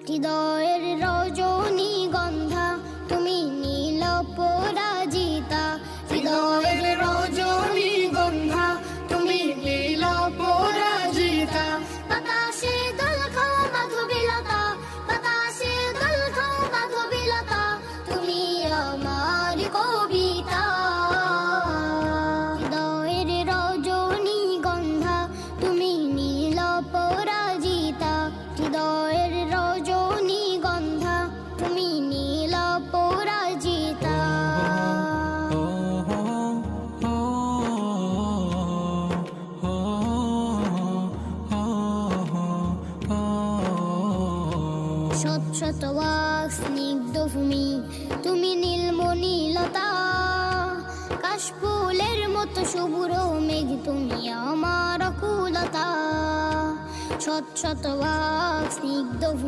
হৃদয়ের রজনীগন্ধা তুমি নীল পরাজিতা, হৃদয়ের রজনীগন্ধা তুমি নীল পরাজিতা। বাতাসে দোল খাও মাধবীলতা, বাতাসে দোল খাও মাধবীলতা, তুমি আমার কবিতা। হৃদয়ের রজনীগন্ধা তুমি নীল পরাজিতা, হৃদয়ের রজনীগন্ধা তুমি নীল পরাজিতা। শত শত ওয়াক স্নিগ্ধ ভূমি তুমি নীলমণিলতা, কাশফুলের মতো শুভ্র মেঘ তুমি আমার অকুলতা। শত শত ওয়াক স্নিগ্ধ ভূমি